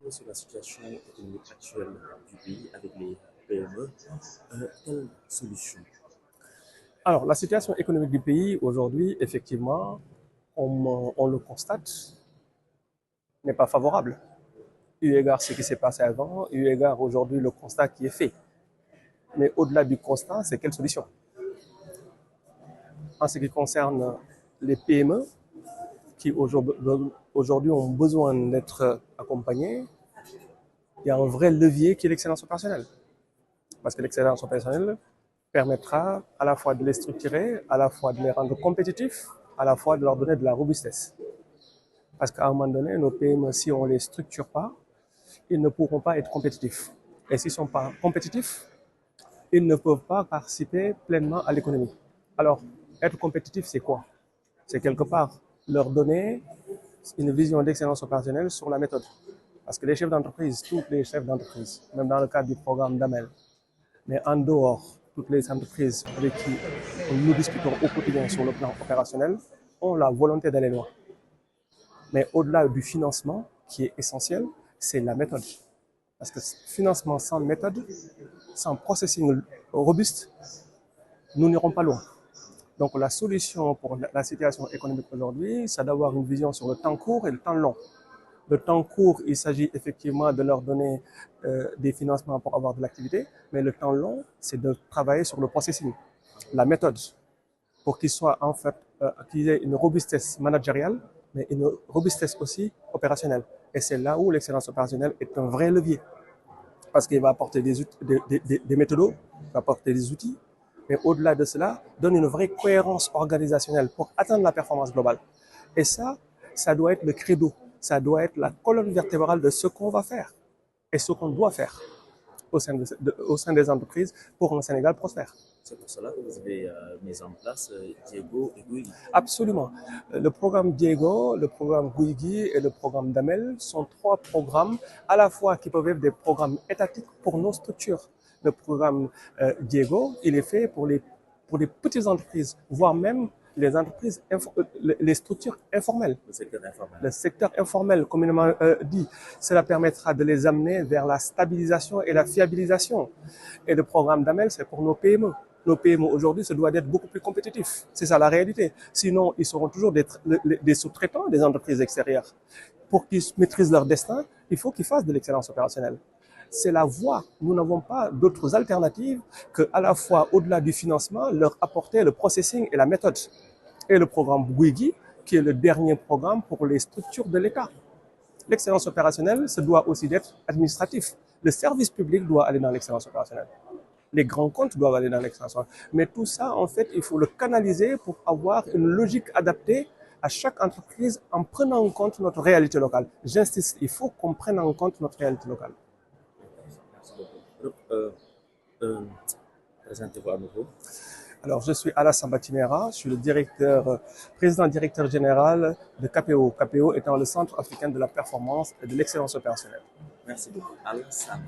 peu sur la situation économique actuelle du pays avec les PME. Quelle solution? Alors, la situation économique du pays aujourd'hui, effectivement, on le constate, n'est pas favorable. Eu égard à ce qui s'est passé avant, eu égard aujourd'hui le constat qui est fait. Mais au-delà du constat, c'est quelle solution? En ce qui concerne les PME, qui aujourd'hui ont besoin d'être accompagnés, il y a un vrai levier qui est l'excellence opérationnelle. Parce que l'excellence opérationnelle permettra à la fois de les structurer, à la fois de les rendre compétitifs, à la fois de leur donner de la robustesse. Parce qu'à un moment donné, nos PME, si on ne les structure pas, ils ne pourront pas être compétitifs. Et s'ils ne sont pas compétitifs, ils ne peuvent pas participer pleinement à l'économie. Alors, être compétitif, c'est quoi? C'est quelque part leur donner une vision d'excellence opérationnelle sur la méthode. Parce que les chefs d'entreprise, tous les chefs d'entreprise, même dans le cadre du programme d'AMEL, mais en dehors, toutes les entreprises avec qui nous discutons au quotidien sur le plan opérationnel ont la volonté d'aller loin. Mais au-delà du financement, qui est essentiel, c'est la méthode. Parce que financement sans méthode, sans processing robuste, nous n'irons pas loin. Donc la solution pour la situation économique aujourd'hui, c'est d'avoir une vision sur le temps court et le temps long. Le temps court, il s'agit effectivement de leur donner des financements pour avoir de l'activité, mais le temps long, c'est de travailler sur le processing, la méthode, pour qu'il soit en fait, qu'il ait une robustesse managériale, mais une robustesse aussi opérationnelle. Et c'est là où l'excellence opérationnelle est un vrai levier, parce qu'il va apporter des méthodos, il va apporter des outils, mais au-delà de cela, donne une vraie cohérence organisationnelle pour atteindre la performance globale. Et ça doit être le credo, ça doit être la colonne vertébrale de ce qu'on va faire et ce qu'on doit faire au sein des entreprises pour un Sénégal prospère. C'est pour cela que vous avez mis en place Diego et Guigui. Absolument. Le programme Diego, le programme Guigui et le programme Damel sont trois programmes à la fois qui peuvent être des programmes étatiques pour nos structures. Le programme Diego, il est fait pour les petites entreprises, voire même les entreprises, les structures informelles. Le secteur informel. Le secteur informel, communément dit. Cela permettra de les amener vers la stabilisation et la fiabilisation. Et le programme d'AMEL, c'est pour nos PME. Nos PME aujourd'hui se doivent d'être beaucoup plus compétitifs. C'est ça la réalité. Sinon, ils seront toujours des sous-traitants des entreprises extérieures. Pour qu'ils maîtrisent leur destin, il faut qu'ils fassent de l'excellence opérationnelle. C'est la voie. Nous n'avons pas d'autres alternatives que, à la fois, au-delà du financement, leur apporter le processing et la méthode. Et le programme Guigui, qui est le dernier programme pour les structures de l'État. L'excellence opérationnelle, se doit aussi d'être administratif. Le service public doit aller dans l'excellence opérationnelle. Les grands comptes doivent aller dans l'excellence opérationnelle. Mais tout ça, en fait, il faut le canaliser pour avoir une logique adaptée à chaque entreprise en prenant en compte notre réalité locale. J'insiste, il faut qu'on prenne en compte notre réalité locale. Merci beaucoup. Présentez-vous à nouveau. Alors, je suis Alassane Batimera, je suis le président-directeur général de KPO. KPO étant le Centre africain de la performance et de l'excellence opérationnelle. Merci beaucoup. Alassane.